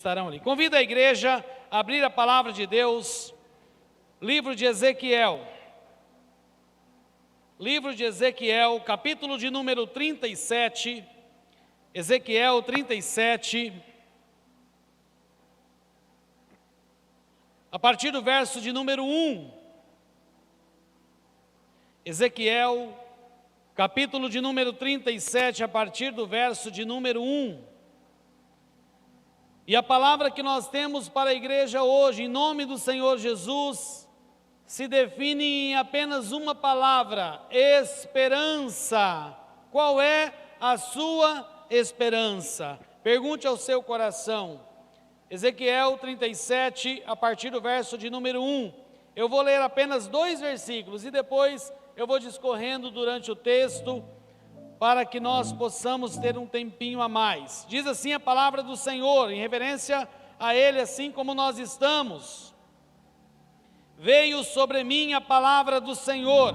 estarão ali. Convido a igreja a abrir a palavra de Deus, livro de Ezequiel. Livro de Ezequiel, capítulo de número 37, Ezequiel 37, a partir do verso de número 1. Ezequiel, capítulo de número 37, a partir do verso de número 1. E a palavra que nós temos para a igreja hoje, em nome do Senhor Jesus, se define em apenas uma palavra: esperança. Qual é a sua esperança? Pergunte ao seu coração. Ezequiel 37, a partir do verso de número 1. Eu vou ler apenas 2 versículos e depois eu vou discorrendo durante o texto para que nós possamos ter um tempinho a mais. Diz assim a palavra do Senhor, em reverência a Ele, assim como nós estamos. Veio sobre mim a palavra do Senhor.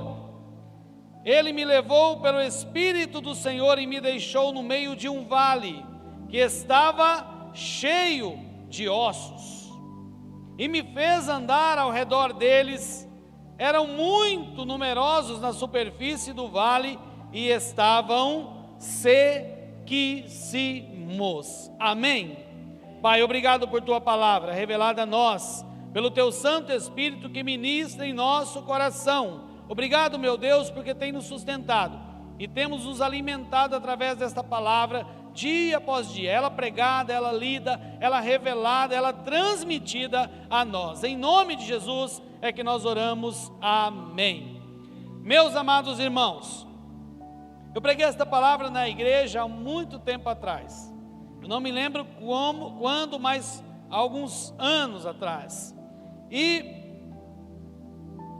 Ele me levou pelo Espírito do Senhor e me deixou no meio de um vale que estava cheio de ossos. E me fez andar ao redor deles. Eram muito numerosos na superfície do vale e estavam sequíssimos. Amém. Pai, obrigado por Tua palavra revelada a nós, pelo Teu Santo Espírito que ministra em nosso coração. Obrigado, meu Deus, porque tem nos sustentado e temos nos alimentado através desta palavra, dia após dia, ela pregada, ela lida, ela revelada, ela transmitida a nós. Em nome de Jesus é que nós oramos. Amém. Meus amados irmãos, eu preguei esta palavra na igreja há muito tempo atrás. Eu não me lembro quando, mas há alguns anos atrás. E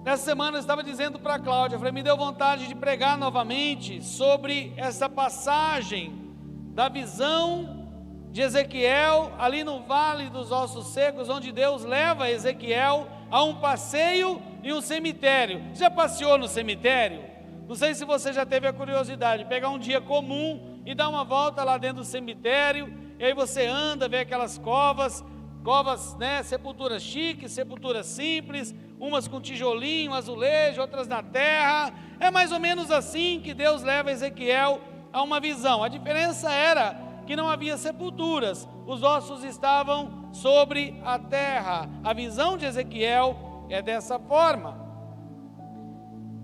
nessa semana eu estava dizendo para a Cláudia, falei, me deu vontade de pregar novamente sobre essa passagem da visão de Ezequiel, ali no Vale dos Ossos Secos, onde Deus leva Ezequiel a um passeio e um cemitério. Você já passeou no cemitério? Não sei se você já teve a curiosidade de pegar um dia comum e dar uma volta lá dentro do cemitério, e aí você anda, vê aquelas covas, né, sepulturas chiques, sepulturas simples, umas com tijolinho, azulejo, outras na terra. É mais ou menos assim que Deus leva Ezequiel a uma visão. A diferença era que não havia sepulturas, os ossos estavam sobre a terra. A visão de Ezequiel é dessa forma.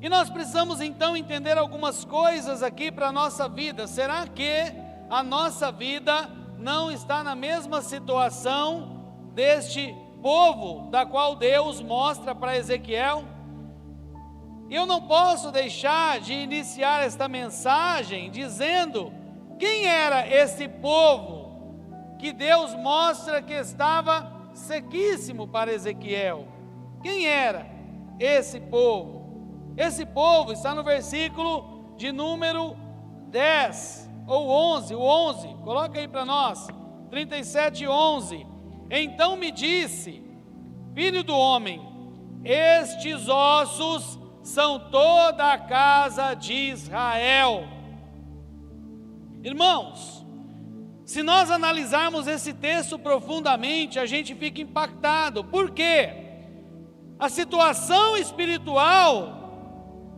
E nós precisamos então entender algumas coisas aqui para a nossa vida. Será que a nossa vida não está na mesma situação deste povo, da qual Deus mostra para Ezequiel? E eu não posso deixar de iniciar esta mensagem dizendo quem era esse povo que Deus mostra que estava sequíssimo para Ezequiel. Quem era esse povo? Esse povo está no versículo de número 10, ou 11, o 11, coloca aí para nós, 37, 11. Então me disse, filho do homem, estes ossos são toda a casa de Israel. Irmãos, se nós analisarmos esse texto profundamente, a gente fica impactado. Por quê? A situação espiritual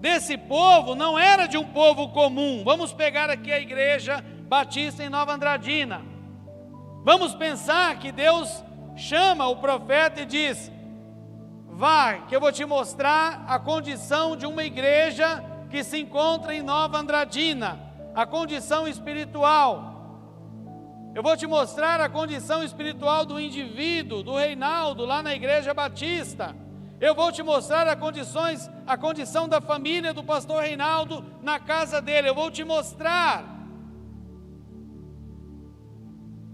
desse povo não era de um povo comum. Vamos pegar aqui a igreja batista em Nova Andradina. Vamos pensar que Deus chama o profeta e diz: vai, que eu vou te mostrar a condição de uma igreja que se encontra em Nova Andradina, a condição espiritual. Eu vou te mostrar a condição espiritual do indivíduo, do Reinaldo, lá na igreja batista. Eu vou te mostrar a condição da família do pastor Reinaldo na casa dele. Eu vou te mostrar.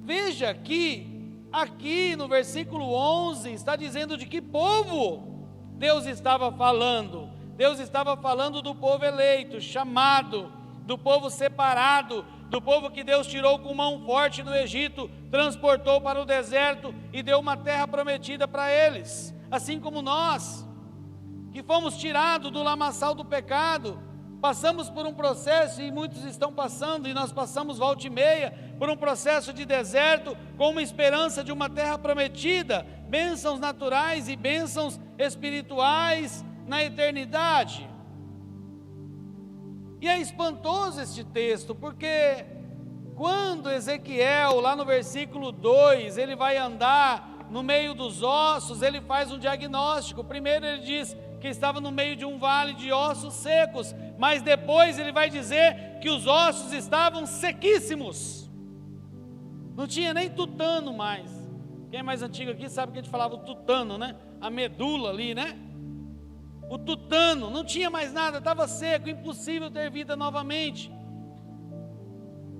Veja que aqui no versículo 11 está dizendo de que povo Deus estava falando. Deus estava falando do povo eleito, chamado, do povo separado, do povo que Deus tirou com mão forte do Egito, transportou para o deserto e deu uma terra prometida para eles. Assim como nós, que fomos tirados do lamaçal do pecado, Passamos por um processo, e muitos estão passando, e nós passamos volta e meia, por um processo de deserto, com uma esperança de uma terra prometida, bênçãos naturais e bênçãos espirituais na eternidade. E é espantoso este texto, porque quando Ezequiel, lá no versículo 2, ele vai andar no meio dos ossos, ele faz um diagnóstico. Primeiro ele diz que estava no meio de um vale de ossos secos, mas depois ele vai dizer que os ossos estavam sequíssimos, não tinha nem tutano mais. Quem é mais antigo aqui sabe que a gente falava o tutano, né? A medula ali, né? O tutano, não tinha mais nada, estava seco, impossível ter vida novamente.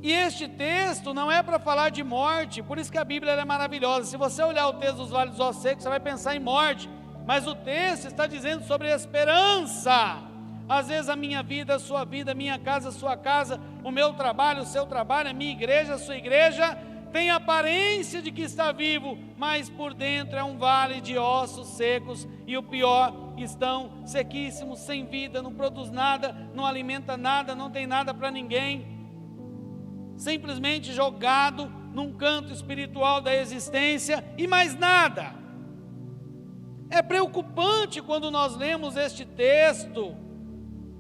E este texto não é para falar de morte, por isso que a Bíblia é maravilhosa. Se você olhar o texto dos vales dos ossos secos, você vai pensar em morte, mas o texto está dizendo sobre esperança. Às vezes a minha vida, a sua vida, a minha casa, a sua casa, o meu trabalho, o seu trabalho, a minha igreja, a sua igreja, tem aparência de que está vivo, mas por dentro é um vale de ossos secos, e o pior, estão sequíssimos, sem vida, não produz nada, não alimenta nada, não tem nada para ninguém, simplesmente jogado num canto espiritual da existência e mais nada. É preocupante quando nós lemos este texto,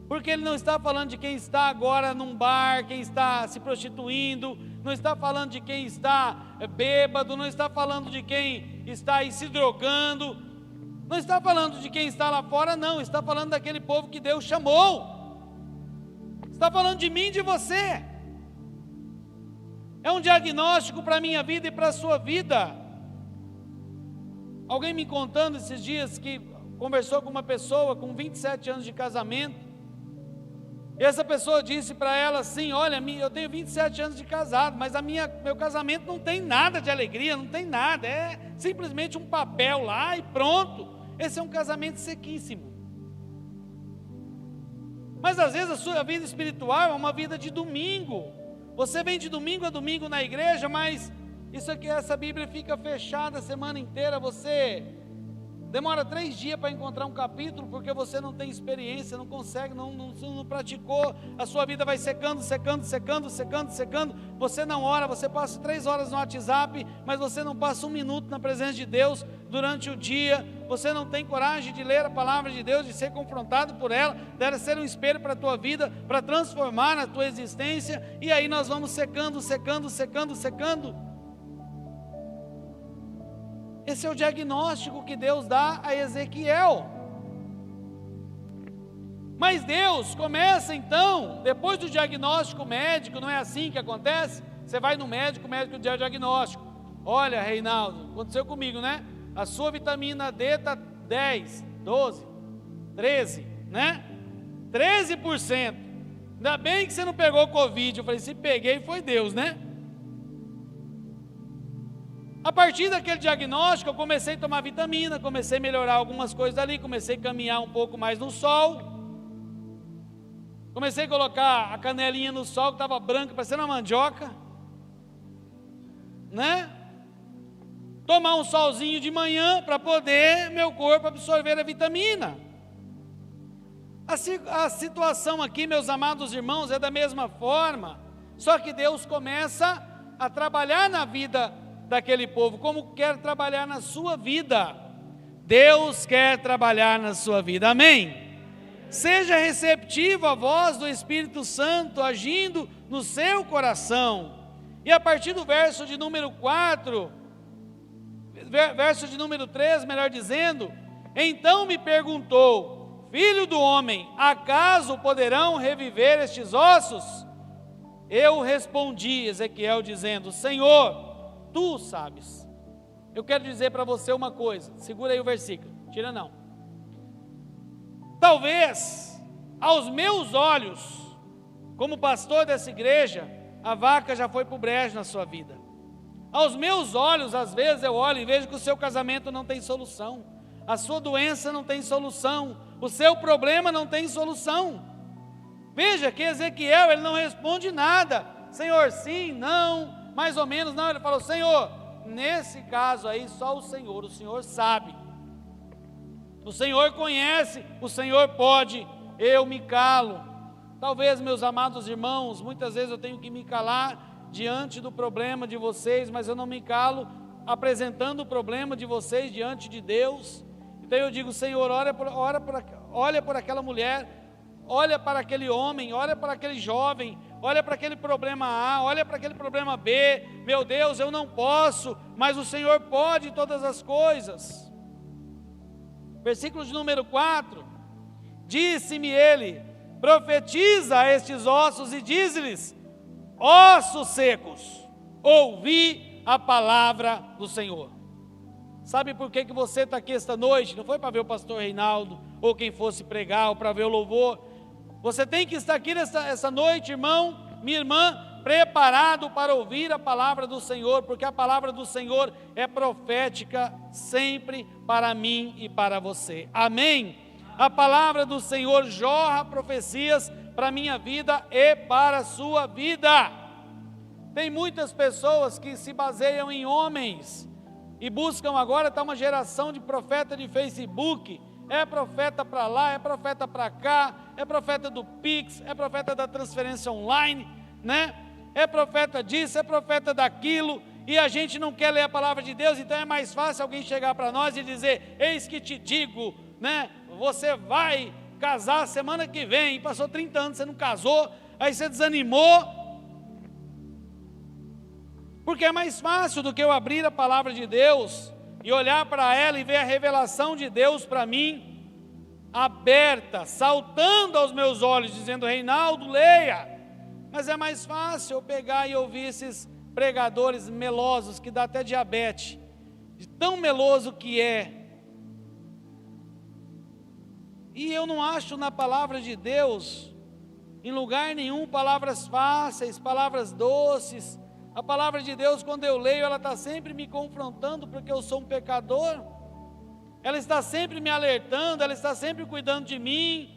porque ele não está falando de quem está agora num bar, quem está se prostituindo, não está falando de quem está bêbado, não está falando de quem está aí se drogando, não está falando de quem está lá fora, não, está falando daquele povo que Deus chamou, está falando de mim e de você. É um diagnóstico para a minha vida e para a sua vida. Alguém me contando esses dias que conversou com uma pessoa com 27 anos de casamento, e essa pessoa disse para ela assim: olha, eu tenho 27 anos de casado, mas meu casamento não tem nada de alegria, não tem nada, é simplesmente um papel lá e pronto. Esse é um casamento sequíssimo. Mas às vezes a sua vida espiritual é uma vida de domingo. Você vem de domingo a domingo na igreja, mas isso aqui, essa Bíblia fica fechada a semana inteira, você demora 3 dias para encontrar um capítulo, porque você não tem experiência, não consegue, não praticou, a sua vida vai secando, você não ora, você passa 3 horas no WhatsApp, mas você não passa 1 minuto na presença de Deus durante o dia, você não tem coragem de ler a palavra de Deus, de ser confrontado por ela, deve ser um espelho para a tua vida, para transformar a tua existência, e aí nós vamos secando. Esse é o diagnóstico que Deus dá a Ezequiel. Mas Deus começa então, depois do diagnóstico médico, não é assim que acontece? Você vai no médico, o médico dá o diagnóstico. Olha, Reinaldo, aconteceu comigo, né? A sua vitamina D está 10, 12, 13, né? 13%. Ainda bem que você não pegou Covid. Eu falei, se peguei foi Deus, né? A partir daquele diagnóstico, eu comecei a tomar vitamina, comecei a melhorar algumas coisas ali, comecei a caminhar um pouco mais no sol, comecei a colocar a canelinha no sol, que estava branca, parecendo uma mandioca, né? Tomar um solzinho de manhã, para poder meu corpo absorver a vitamina. A situação aqui, meus amados irmãos, é da mesma forma, só que Deus começa a trabalhar na vida daquele povo, como quer trabalhar na sua vida. Deus quer trabalhar na sua vida, amém? Seja receptivo à voz do Espírito Santo agindo no seu coração. E a partir do verso de número 4, verso de número 3, melhor dizendo, então me perguntou, filho do homem, acaso poderão reviver estes ossos? Eu respondi, Ezequiel dizendo, Senhor, Tu sabes. Eu quero dizer para você uma coisa, segura aí o versículo, tira não. Talvez, aos meus olhos, como pastor dessa igreja, a vaca já foi para o brejo na sua vida. Aos meus olhos, às vezes eu olho e vejo que o seu casamento não tem solução, a sua doença não tem solução, o seu problema não tem solução. Veja que Ezequiel, ele não responde nada, Senhor, sim, não, mais ou menos, não, ele falou, Senhor, nesse caso aí, só o Senhor sabe, o Senhor conhece, o Senhor pode, eu me calo, Talvez, meus amados irmãos, muitas vezes eu tenho que me calar diante do problema de vocês, mas eu não me calo apresentando o problema de vocês diante de Deus. Então eu digo: Senhor, olha por aquela mulher, olha para aquele homem, olha para aquele jovem, olha para aquele problema A, olha para aquele problema B. Meu Deus, eu não posso, mas o Senhor pode todas as coisas. Versículo de número 4: disse-me ele: profetiza a estes ossos e diz-lhes: ossos secos, ouvi a palavra do Senhor. Sabe por que você está aqui esta noite? Não foi para ver o pastor Reinaldo, ou quem fosse pregar, ou para ver o louvor. Você tem que estar aqui essa noite, irmão, minha irmã, preparado para ouvir a palavra do Senhor, porque a palavra do Senhor é profética sempre para mim e para você. Amém? A palavra do Senhor jorra profecias para a minha vida e para a sua vida. Tem muitas pessoas que se baseiam em homens e buscam agora, está uma geração de profeta de Facebook. É profeta para lá, é profeta para cá, é profeta do Pix, é profeta da transferência online, né? É profeta disso, é profeta daquilo, e a gente não quer ler a palavra de Deus. Então é mais fácil alguém chegar para nós e dizer: eis que te digo, né? Você vai casar semana que vem, passou 30 anos, você não casou, aí você desanimou. Porque é mais fácil do que eu abrir a palavra de Deus e olhar para ela e ver a revelação de Deus para mim, aberta, saltando aos meus olhos, dizendo: Reinaldo, leia. Mas é mais fácil eu pegar e ouvir esses pregadores melosos, que dá até diabetes, de tão meloso que é. E eu não acho na palavra de Deus, em lugar nenhum, palavras fáceis, palavras doces. A palavra de Deus, quando eu leio, ela está sempre me confrontando, porque eu sou um pecador. Ela está sempre me alertando, ela está sempre cuidando de mim.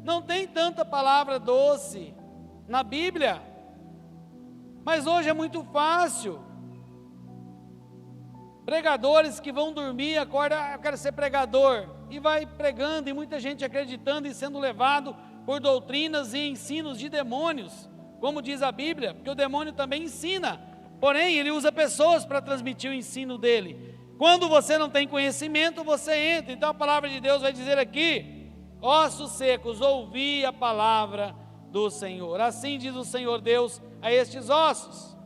Não tem tanta palavra doce na Bíblia. Mas hoje é muito fácil. Pregadores que vão dormir, acordam: eu quero ser pregador. E vai pregando, e muita gente acreditando e sendo levado por doutrinas e ensinos de demônios. Como diz a Bíblia, porque o demônio também ensina, porém ele usa pessoas para transmitir o ensino dele. Quando você não tem conhecimento, você entra. Então a palavra de Deus vai dizer aqui: ossos secos, ouvi a palavra do Senhor. Assim diz o Senhor Deus a estes ossos: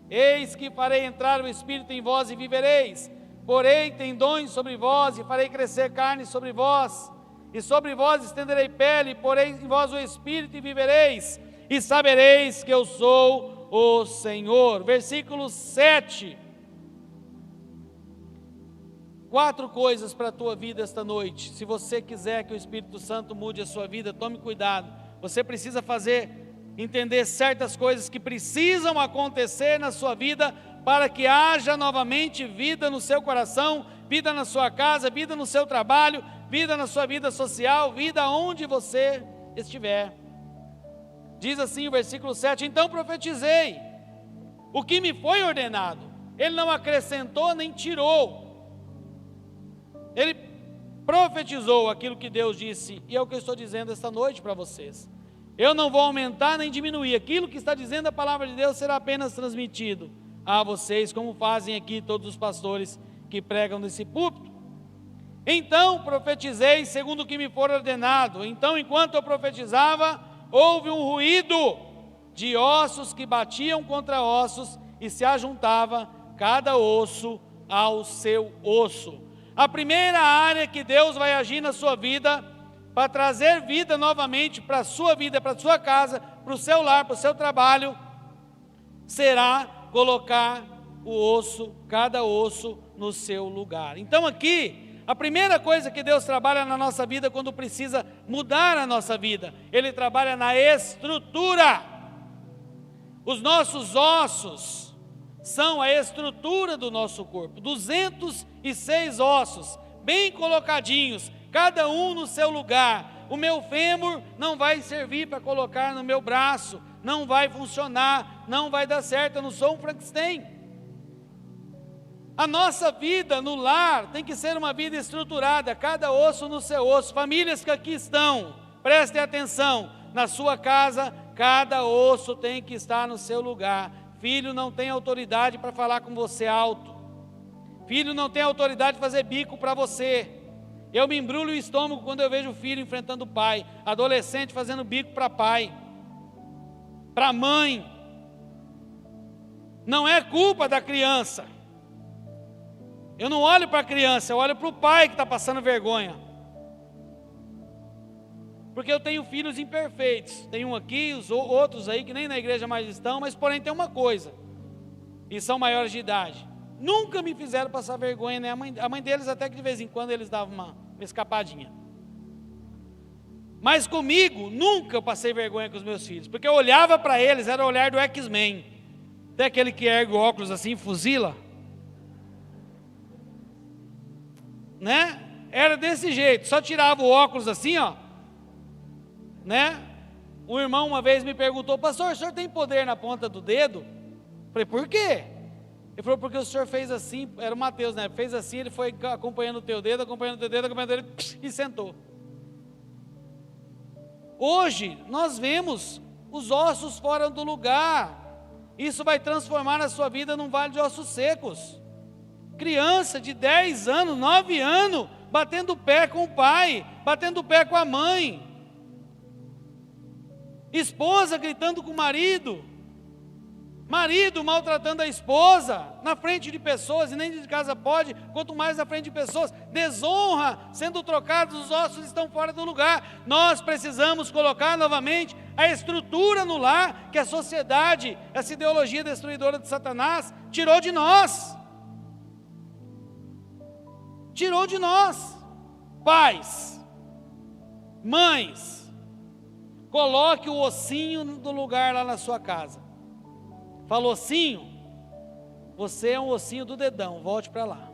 eis que farei entrar o Espírito em vós e vivereis, porei tendões sobre vós e farei crescer carne sobre vós, e sobre vós estenderei pele, porei em vós o Espírito e vivereis, e sabereis que eu sou o Senhor. Versículo 7. 4 coisas para a tua vida esta noite. Se você quiser que o Espírito Santo mude a sua vida, tome cuidado. Você precisa entender certas coisas que precisam acontecer na sua vida, para que haja novamente vida no seu coração, vida na sua casa, vida no seu trabalho, vida na sua vida social, vida onde você estiver. Diz assim o versículo 7: então profetizei o que me foi ordenado. Ele não acrescentou nem tirou. Ele profetizou aquilo que Deus disse, e é o que eu estou dizendo esta noite para vocês. Eu não vou aumentar nem diminuir. Aquilo que está dizendo a palavra de Deus será apenas transmitido a vocês, como fazem aqui todos os pastores que pregam nesse púlpito. Então profetizei segundo o que me for ordenado. Então, enquanto eu profetizava, houve um ruído de ossos que batiam contra ossos, e se ajuntava cada osso ao seu osso. A primeira área que Deus vai agir na sua vida, para trazer vida novamente para a sua vida, para a sua casa, para o seu lar, para o seu trabalho, será colocar o osso, cada osso no seu lugar. Então aqui, a primeira coisa que Deus trabalha na nossa vida quando precisa mudar a nossa vida, Ele trabalha na estrutura. Os nossos ossos são a estrutura do nosso corpo, 206 ossos, bem colocadinhos, cada um no seu lugar. O meu fêmur não vai servir para colocar no meu braço, não vai funcionar, não vai dar certo, eu não sou um Frankenstein. A nossa vida no lar tem que ser uma vida estruturada, cada osso no seu osso. Famílias que aqui estão, prestem atenção, na sua casa, cada osso tem que estar no seu lugar. Filho não tem autoridade para falar com você alto. Filho não tem autoridade de fazer bico para você. Eu me embrulho o estômago quando eu vejo o filho enfrentando o pai, adolescente fazendo bico para pai, para mãe. Não é culpa da criança. Eu não olho para a criança, eu olho para o pai que está passando vergonha. Porque eu tenho filhos imperfeitos. Tem um aqui, os outros aí que nem na igreja mais estão, mas porém tem uma coisa. E são maiores de idade. Nunca me fizeram passar vergonha, né? A mãe deles até que de vez em quando eles davam uma escapadinha. Mas comigo, nunca eu passei vergonha com os meus filhos. Porque eu olhava para eles, era o olhar do X-Men. Até aquele que ergue o óculos assim, fuzila. Né? Era desse jeito, só tirava o óculos assim, ó. Né? Um irmão uma vez me perguntou: pastor, o senhor tem poder na ponta do dedo? Eu falei: por quê? Ele falou: porque o senhor fez assim, era o Mateus, né? Fez assim, ele foi acompanhando o teu dedo, acompanhando ele, e sentou. Hoje, nós vemos os ossos fora do lugar. Isso vai transformar a sua vida num vale de ossos secos. Criança de 10 anos, 9 anos, batendo o pé com o pai, batendo o pé com a mãe. Esposa gritando com o marido. Marido maltratando a esposa, na frente de pessoas, e nem de casa pode, quanto mais na frente de pessoas. Desonra, sendo trocados, os ossos estão fora do lugar. Nós precisamos colocar novamente a estrutura no lar, que a sociedade, essa ideologia destruidora de Satanás, tirou de nós. Tirou de nós. Pais, mães, coloque o ossinho do lugar lá na sua casa. Falou ossinho, você é um ossinho do dedão, volte para lá.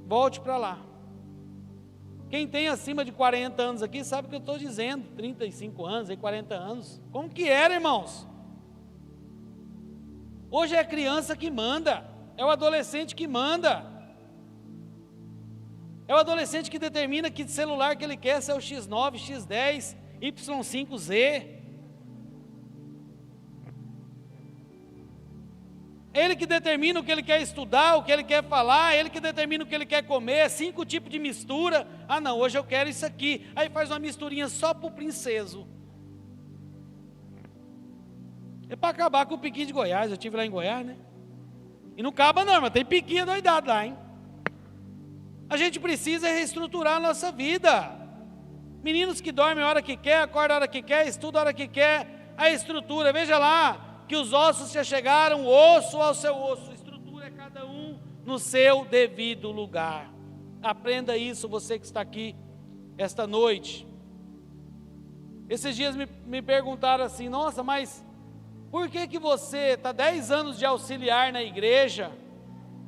Volte para lá. Quem tem acima de 40 anos aqui sabe o que eu estou dizendo, 35 anos, 40 anos. Como que era, irmãos? Hoje é a criança que manda, é o adolescente que manda. É o adolescente que determina que celular que ele quer, se é o X9, X10, Y5Z. Ele que determina o que ele quer estudar, o que ele quer falar, ele que determina o que ele quer comer, 5 tipos de mistura. Ah não, hoje eu quero isso aqui. Aí faz uma misturinha só para o princeso. É para acabar com o piqui de Goiás, eu estive lá em Goiás, né? E não acaba não, mas tem piquinha doidado lá, hein? A gente precisa reestruturar a nossa vida. Meninos que dormem a hora que quer, acordam a hora que quer, estudam a hora que quer. A estrutura, veja lá, que os ossos já chegaram, osso ao seu osso. Estrutura é cada um no seu devido lugar. Aprenda isso, você que está aqui esta noite. Esses dias me perguntaram assim: nossa, mas por que você está 10 anos de auxiliar na igreja?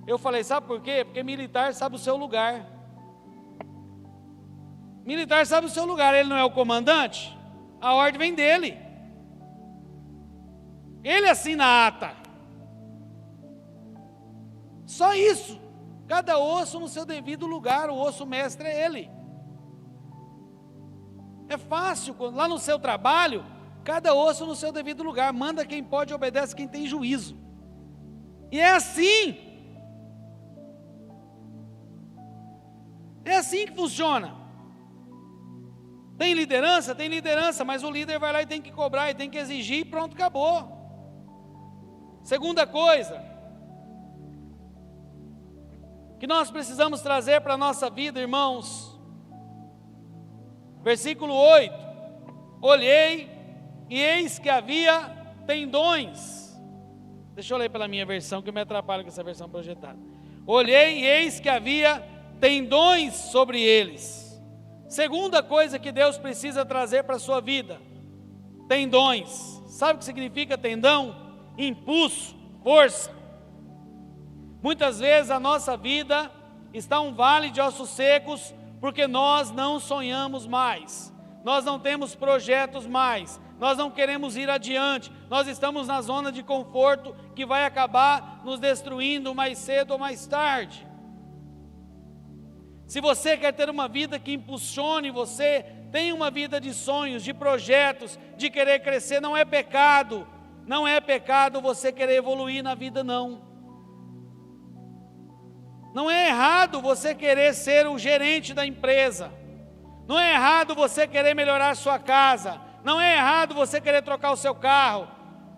Eu falei: sabe por quê? Porque militar sabe o seu lugar. Militar sabe o seu lugar, ele não é o comandante? A ordem vem dele. Ele assina a ata. Só isso. Cada osso no seu devido lugar, o osso mestre é ele. É fácil, lá no seu trabalho, cada osso no seu devido lugar. Manda quem pode, obedece quem tem juízo. E é assim. É assim que funciona. Tem liderança, mas o líder vai lá e tem que cobrar, e tem que exigir, e pronto, acabou. Segunda coisa que nós precisamos trazer para a nossa vida, irmãos. Versículo 8: olhei e eis que havia tendões. Deixa eu ler pela minha versão, que eu me atrapalho com essa versão projetada. Olhei e eis que havia tendões sobre eles. Segunda coisa que Deus precisa trazer para a sua vida: tendões. Sabe o que significa tendão? Impulso, força. Muitas vezes a nossa vida está um vale de ossos secos, porque nós não sonhamos mais, nós não temos projetos mais, nós não queremos ir adiante, nós estamos na zona de conforto que vai acabar nos destruindo mais cedo ou mais tarde. Se você quer ter uma vida que impulsione você, Tenha uma vida de sonhos, de projetos, de querer crescer. Não é pecado. Não é pecado você querer evoluir na vida, não. Não é errado você querer ser o gerente da empresa. Não é errado você querer melhorar a sua casa. Não é errado você querer trocar o seu carro.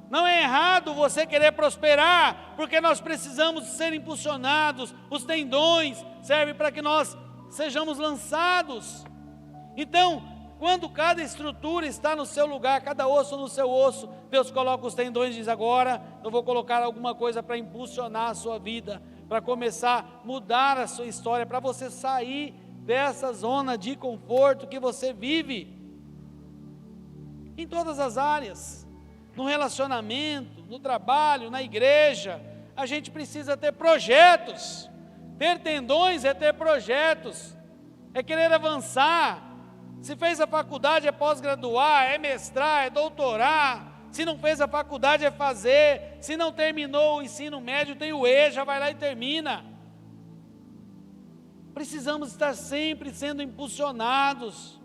Não é errado você querer prosperar, porque nós precisamos ser impulsionados. Os tendões servem para que nós sejamos lançados. Então, quando cada estrutura está no seu lugar, cada osso no seu osso, Deus coloca os tendões e diz: agora eu vou colocar alguma coisa para impulsionar a sua vida, para começar a mudar a sua história, para você sair dessa zona de conforto que você vive, em todas as áreas, no relacionamento, no trabalho, na igreja. A gente precisa ter projetos. Ter tendões é ter projetos, é querer avançar. Se fez a faculdade é pós-graduar, é mestrar, é doutorar. Se não fez a faculdade é fazer. Se não terminou o ensino médio, tem o EJA, vai lá e termina. Precisamos estar sempre sendo impulsionados.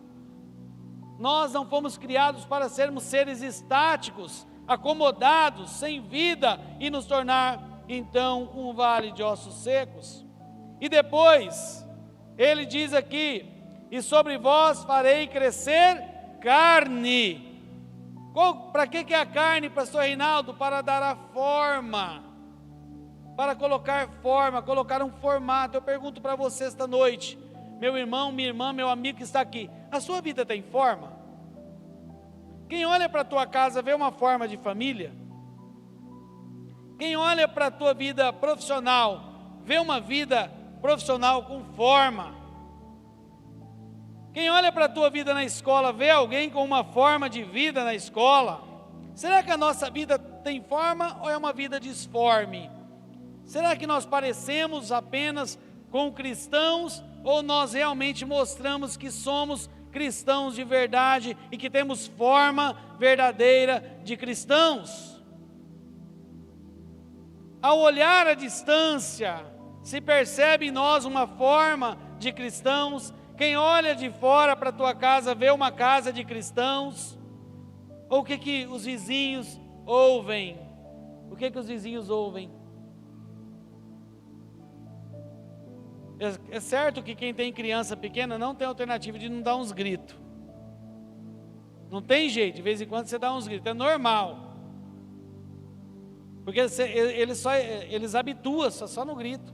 Nós não fomos criados para sermos seres estáticos, acomodados, sem vida, e nos tornar então um vale de ossos secos. E depois, ele diz aqui: e sobre vós farei crescer carne. Para que é a carne, pastor Reinaldo? Para dar a forma, para colocar forma, colocar um formato. Eu pergunto para você esta noite, meu irmão, minha irmã, meu amigo que está aqui, a sua vida tem forma? Quem olha para a tua casa vê uma forma de família? Quem olha para a tua vida profissional vê uma vida profissional com forma? Quem olha para a tua vida na escola vê alguém com uma forma de vida na escola? Será que a nossa vida tem forma ou é uma vida disforme? Será que nós parecemos apenas com cristãos ou nós realmente mostramos que somos cristãos de verdade e que temos forma verdadeira de cristãos? Ao olhar à distância, se percebe em nós uma forma de cristãos. Quem olha de fora para a tua casa vê uma casa de cristãos? Ou o que os vizinhos ouvem? O que os vizinhos ouvem? É certo que quem tem criança pequena não tem alternativa de não dar uns gritos. Não tem jeito, de vez em quando você dá uns gritos, é normal. Porque eles habituam só no grito.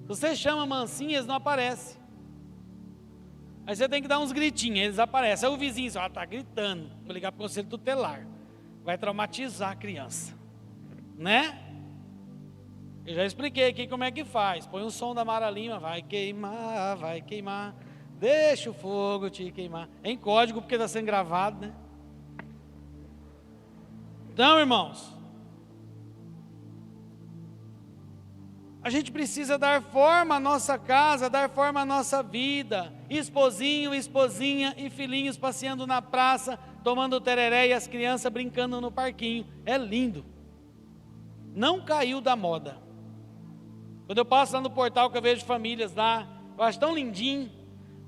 Se você chama mansinho, eles não aparecem. Aí você tem que dar uns gritinhos, eles aparecem. Aí o vizinho diz: está gritando, vou ligar para o conselho tutelar. Vai traumatizar a criança, né? Eu já expliquei aqui como é que faz. Põe o som da Mara Lima: vai queimar, deixa o fogo te queimar. É em código porque está sendo gravado, né? Então, irmãos, a gente precisa dar forma à nossa casa, dar forma à nossa vida. Esposinho, esposinha e filhinhos passeando na praça, tomando tereré e as crianças brincando no parquinho. É lindo. Não caiu da moda. Quando eu passo lá no portal que eu vejo famílias lá, eu acho tão lindinho.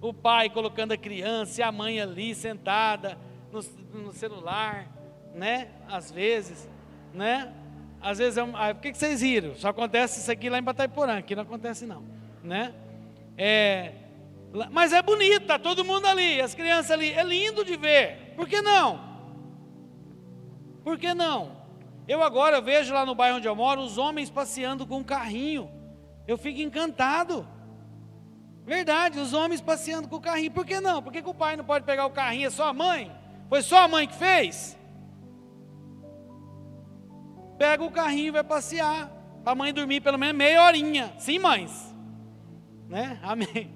O pai colocando a criança e a mãe ali sentada no celular, né? Às vezes, né? Às vezes, por que vocês riram? Só acontece isso aqui lá em Batayporã, aqui não acontece não, né? Mas é bonito, está todo mundo ali, as crianças ali, é lindo de ver. Por que não? Por que não? Eu agora vejo lá no bairro onde eu moro, os homens passeando com um carrinho. Eu fico encantado. Verdade, os homens passeando com o carrinho. Por que não? Por que o pai não pode pegar o carrinho? É só a mãe? Foi só a mãe que fez? Pega o carrinho e vai passear, para a mãe dormir pelo menos meia horinha. Sim, mães? Né? Amém.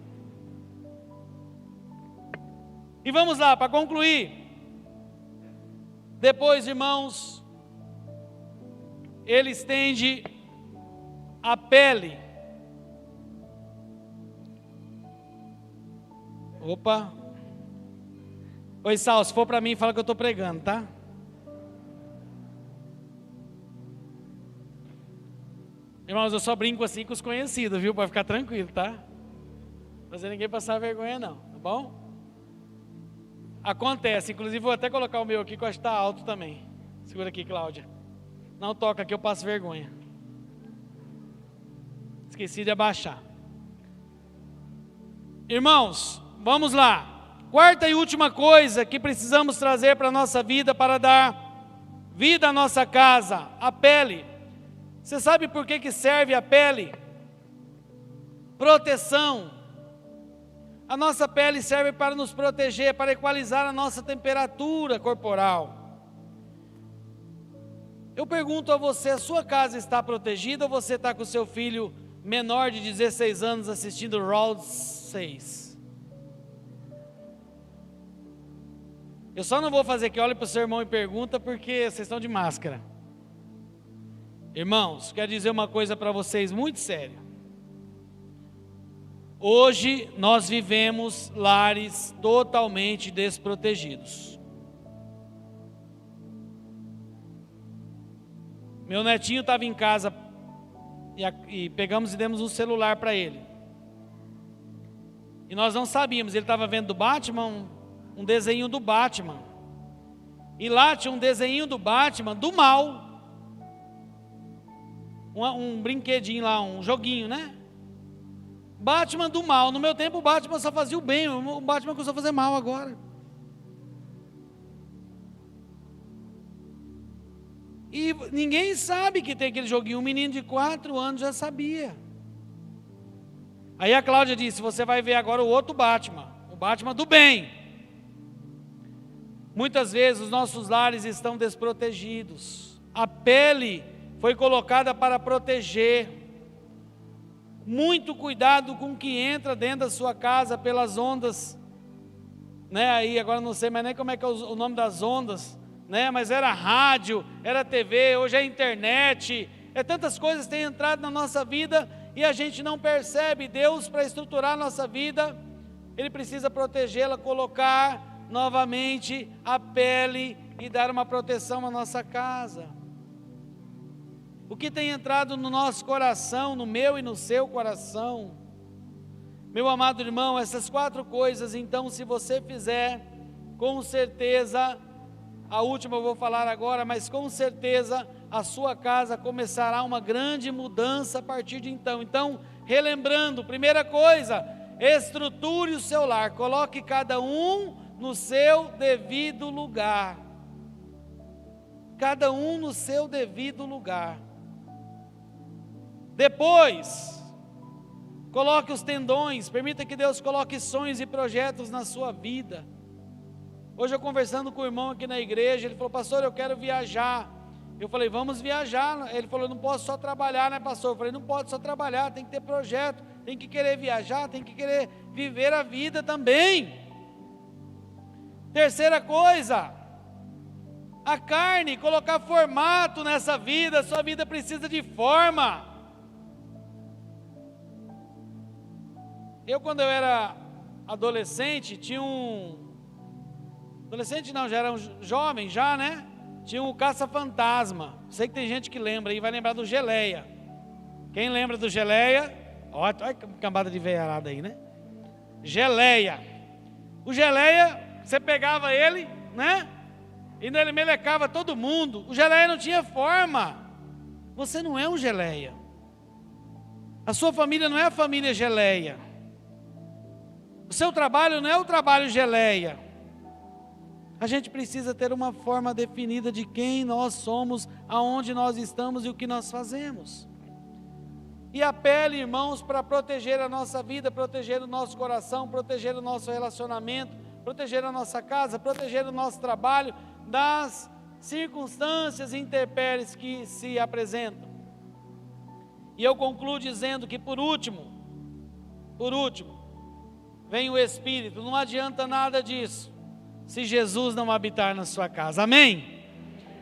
E vamos lá, para concluir. Depois, irmãos, ele estende a pele. Opa. Oi, Sal, se for para mim, fala que eu estou pregando, tá? Irmãos, eu só brinco assim com os conhecidos, viu? Pode ficar tranquilo, tá? Não fazer ninguém passar vergonha não, tá bom? Acontece, inclusive vou até colocar o meu aqui, que eu acho que está alto também. Segura aqui, Cláudia. Não toca aqui, eu passo vergonha. Esqueci de abaixar. Irmãos, vamos lá. Quarta e última coisa que precisamos trazer para a nossa vida, para dar vida à nossa casa, a pele. Você sabe por que serve a pele? Proteção. A nossa pele serve para nos proteger, para equalizar a nossa temperatura corporal. Eu pergunto a você, a sua casa está protegida ou você está com o seu filho menor de 16 anos assistindo Round 6? Eu só não vou fazer que olhe para o seu irmão e pergunta porque vocês estão de máscara. Irmãos, quero dizer uma coisa para vocês muito séria. Hoje nós vivemos lares totalmente desprotegidos. Meu netinho estava em casa e pegamos e demos um celular para ele. E nós não sabíamos, ele estava vendo do Batman, um desenho do Batman. E lá tinha um desenho do Batman, do mal. Um brinquedinho lá, um joguinho, né? Batman do mal. No meu tempo o Batman só fazia o bem, o Batman começou a fazer mal agora. E ninguém sabe que tem aquele joguinho. Um menino de 4 anos já sabia. Aí a Cláudia disse, você vai ver agora o outro Batman, o Batman do bem. Muitas vezes os nossos lares estão desprotegidos. A pele foi colocada para proteger. Muito cuidado com o que entra dentro da sua casa pelas ondas, né? Aí agora não sei mais nem como é que é o nome das ondas, né? Mas era rádio, era TV, hoje é internet, tantas coisas que têm entrado na nossa vida e a gente não percebe. Deus, para estruturar a nossa vida, Ele precisa protegê-la, colocar novamente a pele e dar uma proteção à nossa casa. O que tem entrado no nosso coração, no meu e no seu coração? Meu amado irmão, essas 4 coisas, então, se você fizer, com certeza, a última eu vou falar agora, mas com certeza a sua casa começará uma grande mudança a partir de então. Então, relembrando, primeira coisa, estruture o seu lar, coloque cada um no seu devido lugar. Cada um no seu devido lugar. Depois, coloque os tendões, permita que Deus coloque sonhos e projetos na sua vida. Hoje eu conversando com o irmão aqui na igreja, ele falou, pastor, eu quero viajar. Eu falei, vamos viajar. Ele falou, não posso só trabalhar, né, pastor? Eu falei, não pode só trabalhar, tem que ter projeto, tem que querer viajar, tem que querer viver a vida também. Terceira coisa, a carne, colocar formato nessa vida, sua vida precisa de forma. Eu, quando eu era adolescente, tinha adolescente não, já era um jovem já, né? Tinha um caça-fantasma. Sei que tem gente que lembra aí, vai lembrar do Geleia. Quem lembra do Geleia? Olha que cambada de veiarada aí, né? Geleia. O Geleia, você pegava ele, né? E ele melecava todo mundo. O Geleia não tinha forma. Você não é um Geleia. A sua família não é a família Geleia. O seu trabalho não é o trabalho Geleia. A gente precisa ter uma forma definida de quem nós somos, aonde nós estamos e o que nós fazemos. E a pele, irmãos, para proteger a nossa vida, proteger o nosso coração, proteger o nosso relacionamento, proteger a nossa casa, proteger o nosso trabalho das circunstâncias intempéries que se apresentam. E eu concluo dizendo que por último, vem o Espírito. Não adianta nada disso se Jesus não habitar na sua casa, amém?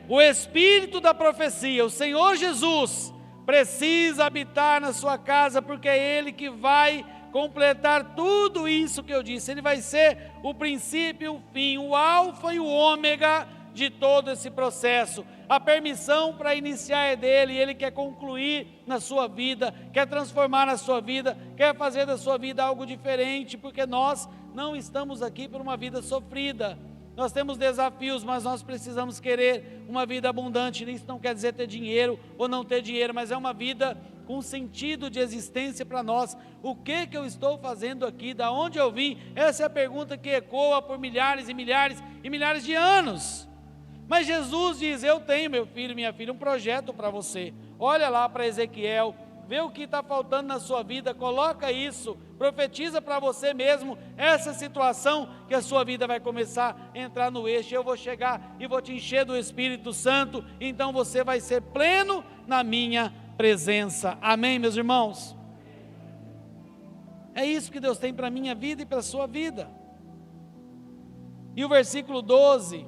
O Espírito da profecia, o Senhor Jesus, precisa habitar na sua casa, porque é Ele que vai completar tudo isso que eu disse. Ele vai ser o princípio e o fim, o alfa e o ômega de todo esse processo. A permissão para iniciar é dele, Ele quer concluir na sua vida, quer transformar na sua vida, quer fazer da sua vida algo diferente, porque nós não estamos aqui por uma vida sofrida, nós temos desafios, mas nós precisamos querer uma vida abundante. Isso não quer dizer ter dinheiro ou não ter dinheiro, mas é uma vida com sentido de existência para nós. O que eu estou fazendo aqui? Da onde eu vim? Essa é a pergunta que ecoa por milhares e milhares e milhares de anos. Mas Jesus diz: eu tenho, meu filho, minha filha, um projeto para você. Olha lá para Ezequiel, vê o que está faltando na sua vida, coloca isso, profetiza para você mesmo essa situação, que a sua vida vai começar a entrar no eixo. Eu vou chegar e vou te encher do Espírito Santo, então você vai ser pleno na minha presença. Amém, meus irmãos? É isso que Deus tem para a minha vida e para a sua vida. E o versículo 12,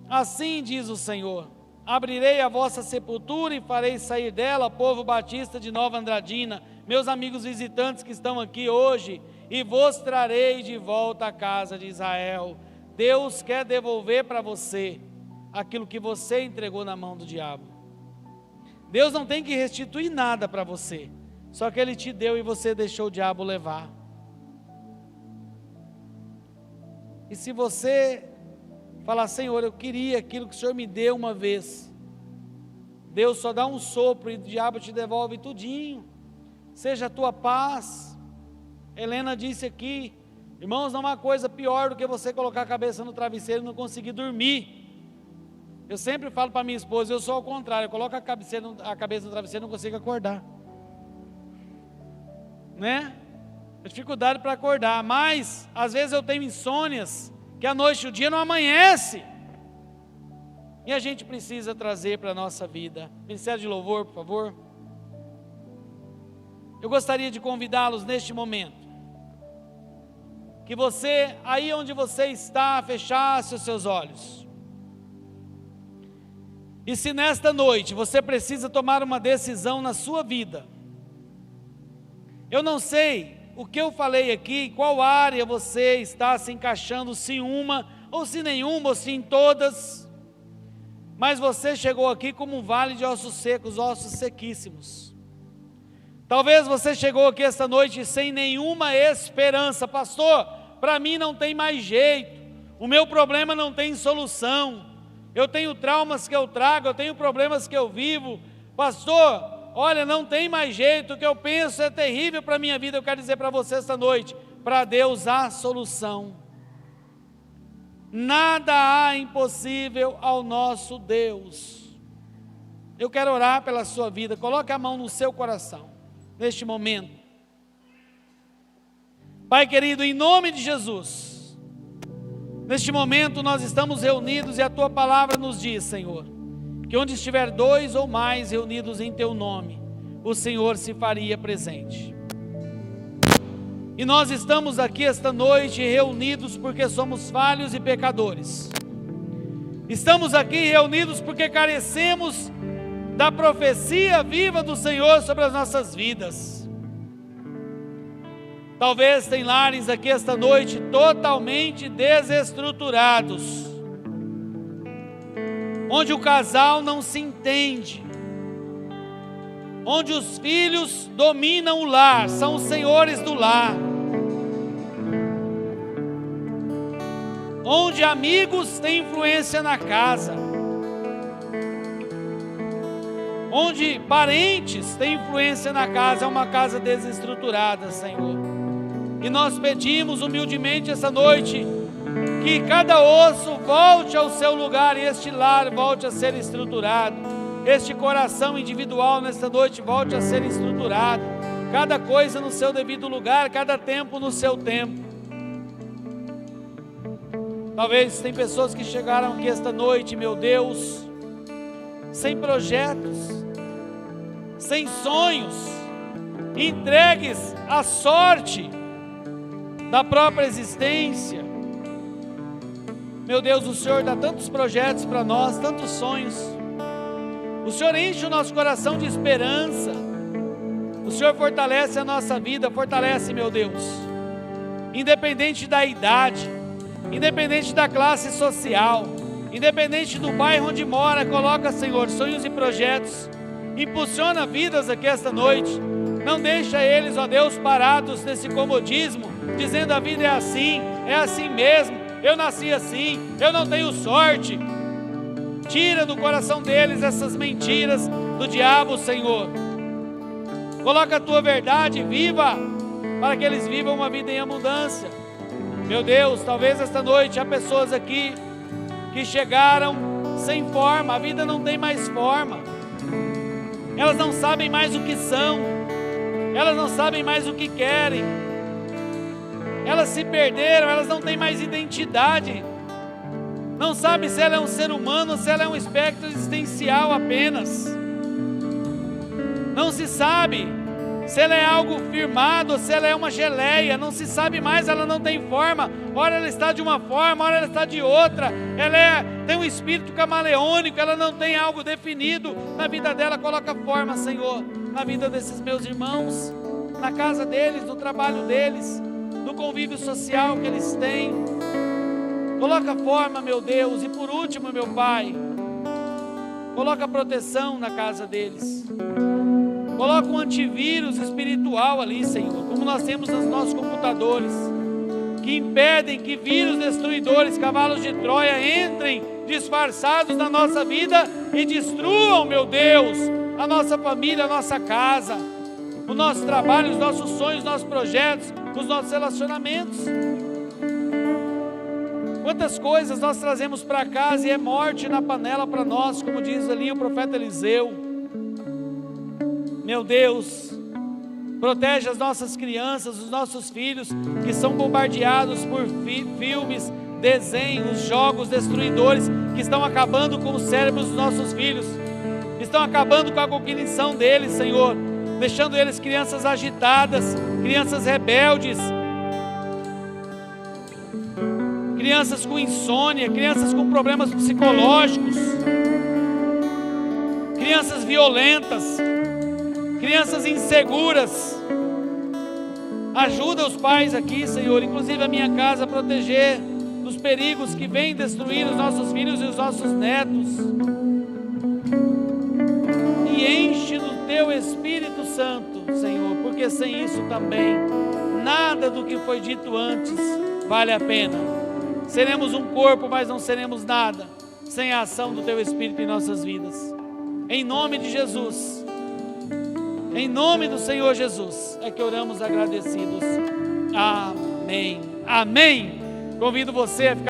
assim diz o Senhor: abrirei a vossa sepultura e farei sair dela povo batista de Nova Andradina, meus amigos visitantes que estão aqui hoje, e vos trarei de volta à casa de Israel. Deus quer devolver para você aquilo que você entregou na mão do diabo. Deus não tem que restituir nada para você, só que Ele te deu e você deixou o diabo levar. E se você falar: Senhor, eu queria aquilo que o Senhor me deu uma vez, Deus só dá um sopro e o diabo te devolve tudinho. Seja a tua paz. Helena disse aqui, irmãos, não há coisa pior do que você colocar a cabeça no travesseiro e não conseguir dormir. Eu sempre falo para minha esposa, eu sou ao contrário, eu coloco a cabeça no travesseiro e não consigo acordar, né? Dificuldade para acordar, mas às vezes eu tenho insônias, que a noite e o dia não amanhece, e a gente precisa trazer para a nossa vida. Ministério de louvor, por favor. Eu gostaria de convidá-los neste momento, que você, aí onde você está, fechasse os seus olhos. E se nesta noite você precisa tomar uma decisão na sua vida, eu não sei o que eu falei aqui, qual área você está se encaixando, se uma, ou se nenhuma, ou se em todas, mas você chegou aqui como um vale de ossos secos, ossos sequíssimos. Talvez você chegou aqui esta noite sem nenhuma esperança. Pastor, para mim não tem mais jeito, o meu problema não tem solução, eu tenho traumas que eu trago, eu tenho problemas que eu vivo. Pastor, olha, não tem mais jeito, o que eu penso é terrível para a minha vida. Eu quero dizer para você esta noite, para Deus há solução. Nada há impossível ao nosso Deus. Eu quero orar pela sua vida. Coloque a mão no seu coração, neste momento. Pai querido, em nome de Jesus, neste momento nós estamos reunidos e a Tua palavra nos diz, Senhor, que onde estiver 2 ou mais reunidos em Teu nome, o Senhor se faria presente. E nós estamos aqui esta noite reunidos porque somos falhos e pecadores. Estamos aqui reunidos porque carecemos da profecia viva do Senhor sobre as nossas vidas. Talvez tem lares aqui esta noite totalmente desestruturados, onde o casal não se entende, onde os filhos dominam o lar, são os senhores do lar, onde amigos têm influência na casa, onde parentes têm influência na casa. É uma casa desestruturada, Senhor. E nós pedimos humildemente essa noite que cada osso volte ao seu lugar e este lar volte a ser estruturado, este coração individual nesta noite volte a ser estruturado, cada coisa no seu devido lugar, cada tempo no seu tempo. Talvez tem pessoas que chegaram aqui esta noite, meu Deus, sem projetos, sem sonhos, entregues à sorte da própria existência. Meu Deus, o Senhor dá tantos projetos para nós, tantos sonhos. O Senhor enche o nosso coração de esperança. O Senhor fortalece a nossa vida, fortalece, meu Deus. Independente da idade, independente da classe social, independente do bairro onde mora, coloca, Senhor, sonhos e projetos. Impulsiona vidas aqui esta noite. Não deixa eles, ó Deus, parados nesse comodismo, dizendo a vida é assim mesmo. eu nasci assim, eu não tenho sorte. Tira do coração deles essas mentiras do diabo, Senhor. Coloca a tua verdade viva, para que eles vivam uma vida em abundância. Meu Deus, talvez esta noite há pessoas aqui que chegaram sem forma, a vida não tem mais forma. Elas não sabem mais o que são, elas não sabem mais o que querem. Elas se perderam, elas não têm mais identidade. Não sabe se ela é um ser humano ou se ela é um espectro existencial apenas. Não se sabe se ela é algo firmado ou se ela é uma geleia. Não se sabe mais, ela não tem forma. Ora ela está de uma forma, ora ela está de outra. Tem um espírito camaleônico, ela não tem algo definido na vida dela. Coloca forma, Senhor, na vida desses meus irmãos, na casa deles, no trabalho deles, no convívio social que eles têm. Coloca forma, meu Deus. E por último, meu Pai, coloca proteção na casa deles. Coloca um antivírus espiritual ali, Senhor, como nós temos nos nossos computadores, que impedem que vírus destruidores, cavalos de Troia, entrem disfarçados na nossa vida e destruam, meu Deus, a nossa família, a nossa casa, o nosso trabalho, os nossos sonhos, os nossos projetos, os nossos relacionamentos. Quantas coisas nós trazemos para casa e é morte na panela para nós, como diz ali o profeta Eliseu. Meu Deus, protege as nossas crianças, os nossos filhos que são bombardeados por filmes, desenhos, jogos destruidores que estão acabando com os cérebros dos nossos filhos, estão acabando com a cognição deles, Senhor, deixando eles crianças agitadas, crianças rebeldes, crianças com insônia, crianças com problemas psicológicos, crianças violentas, crianças inseguras. Ajuda os pais aqui, Senhor, inclusive a minha casa, a proteger dos perigos que vêm destruir os nossos filhos e os nossos netos. E enche do Teu Espírito Santo, Senhor, porque sem isso também nada do que foi dito antes vale a pena. Seremos um corpo, mas não seremos nada sem a ação do Teu Espírito em nossas vidas. Em nome de Jesus, em nome do Senhor Jesus, é que oramos agradecidos. Amém. Amém. Convido você a ficar